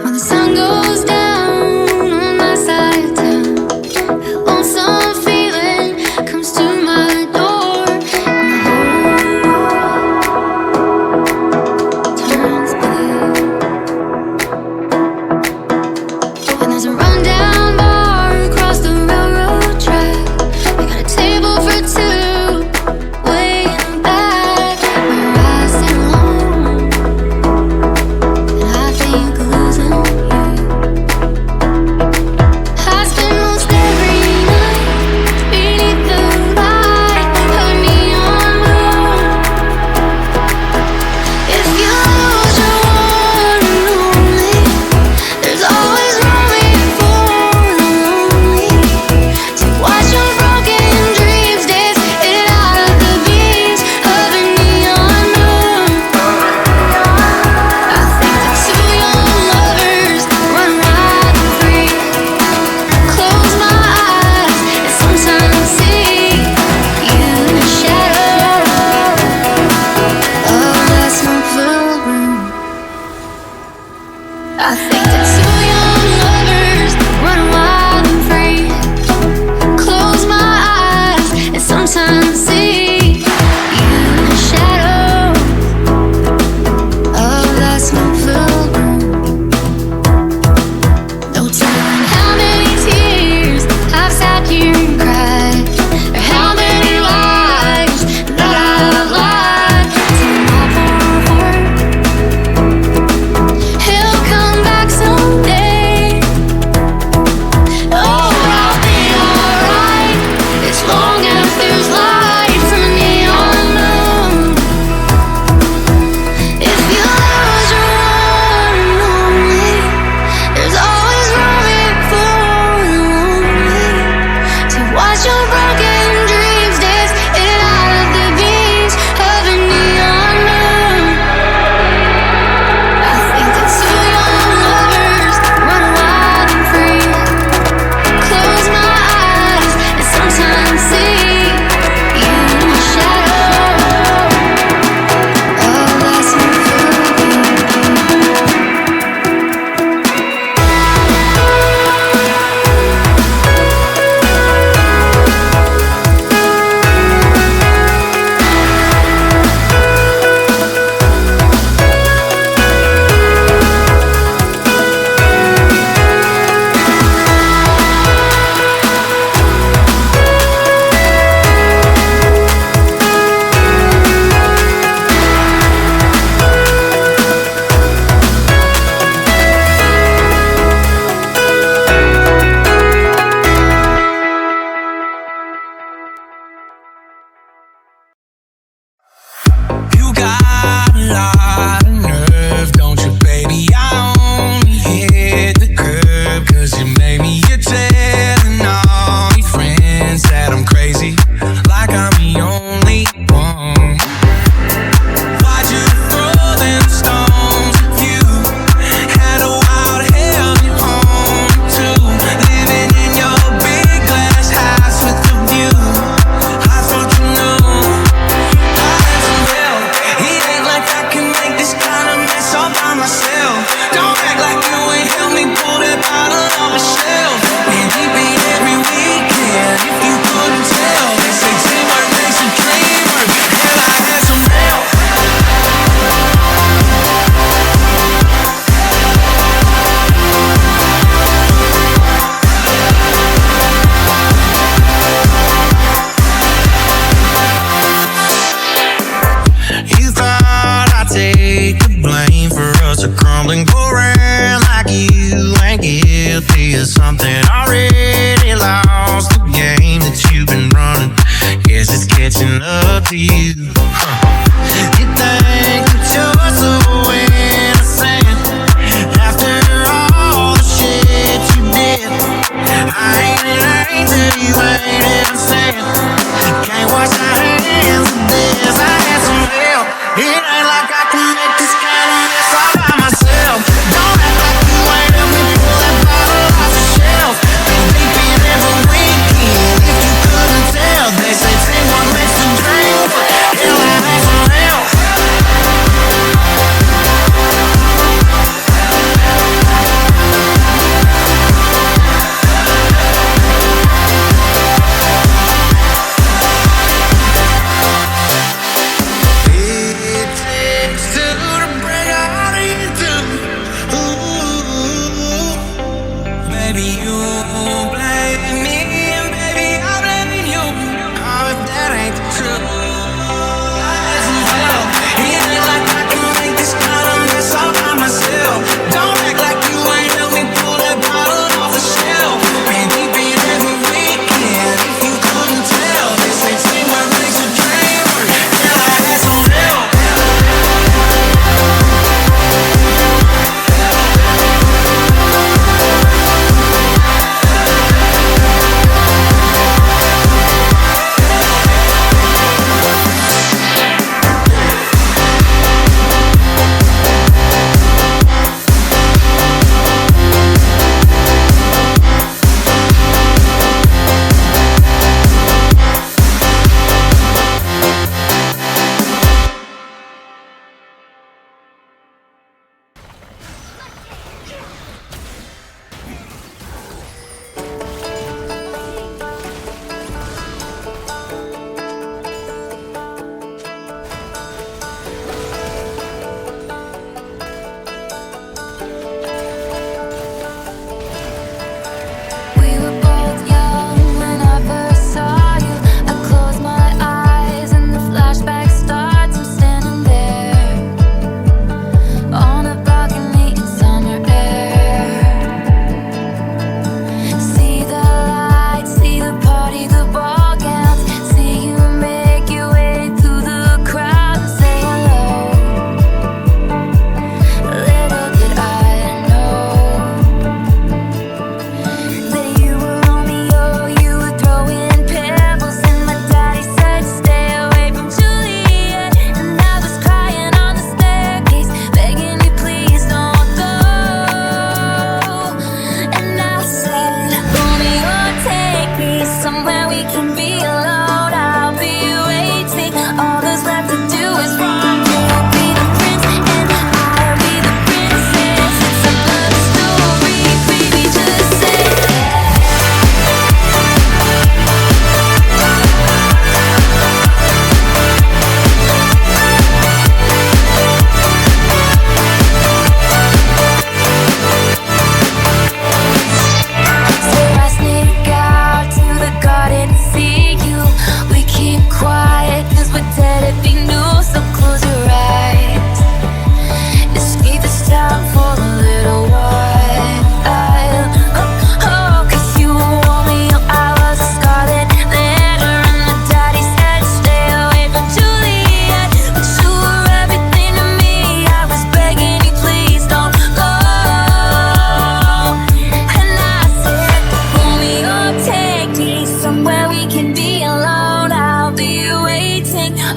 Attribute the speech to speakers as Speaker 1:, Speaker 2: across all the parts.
Speaker 1: When the sun goes down on my side of town, that lonesome feeling comes to my door, and the whole world turns blue. And there's a rundown bar across the railroad track. We got a table for two, way in the back. We're rising alone, and I think of losing you. I spend most every night beneath the light of neon moon. If you lose your one and only, there's always room for the lonely to watch your broken dreams dance it out of the beams of a neon moon. I think that two young lovers run wild and free. Close my eyes and sometimes see you in the shadow of that smoke-filled room. I think that two young lovers run wild and free. Close my eyes and sometimes see you in the shadow of that smoke-filled room. No telling how many tears I've sat here and cried, or how many lies that I've lied to my poor heart. He'll come back someday. Oh, I'll be alright as long as there's light from a neon moon. If you lose your one and only, there's always room for the lonely to watch your broken dreams dance it out of the beams of a neon moon. I think that two young lovers run wild and free. Close my eyes and sometimes see you in the shadow of that smoke-filled room.
Speaker 2: You got a lot of nerve, don't you, baby? I only hit the curb 'cause you made me. You're telling all your friends that I'm crazy, like I'm the only one. Why'd you throw them stones if you had a wild hell you home to? Living in your big glass house with the view. I thought you knew. It ain't like I can make this kind of mess all by myself. Don't act like you ain't helped me pull that bottle off a shelf. And we beat every weekend, if you couldn't tell. They say teamwork makes the dream work. Hell, I had some help. You thought I'd take the blame for us a crumbling, go around like you ain't guilty of something. Already lost the game that you've been running. Guess it's catching up to you. You think that you're so innocent after all the shit you did. I ain't an angel, you ain't innocent. Can't wash our hands of this. I had some help. It ain't like I can make this kind of mess all by myself. Don't act like you ain't helped me pull that bottle off the shelf. Been beeping every weekend, if you couldn't tell. They say teamwork makes the dream work. Hell, I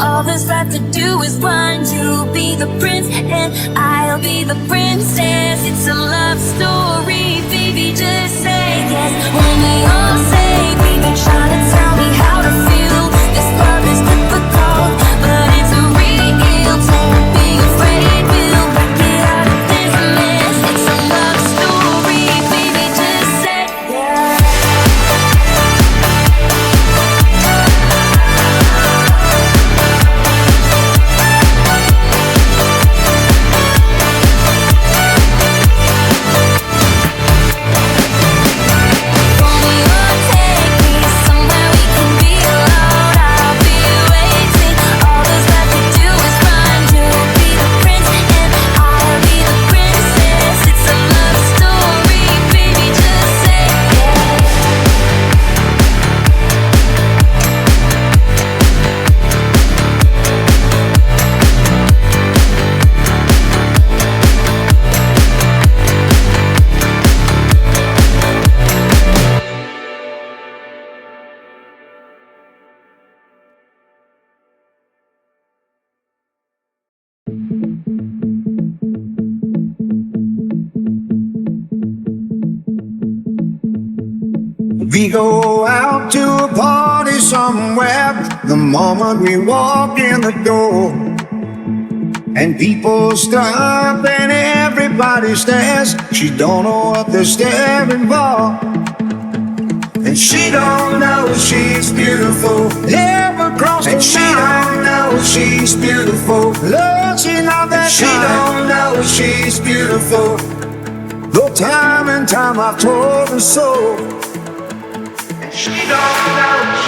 Speaker 1: All there's left to do is run. You'll be the prince and I'll be the princess. It's a love story, baby, just say yes. When we all say, baby, try to tell me how to feel. This love is difficult, but it's real. Don't be afraid, we'll work it out of this mess. It's a love story, baby, just say yes.
Speaker 3: We go out to a party somewhere the moment we walk in the door. And people stop and everybody stares. She don't know what they're staring for. And she don't know she's beautiful. Never crossed her mind. And she don't know she's beautiful. Lord, she's not that kind. She don't know she's beautiful. Though time and time I've told her so. She don't know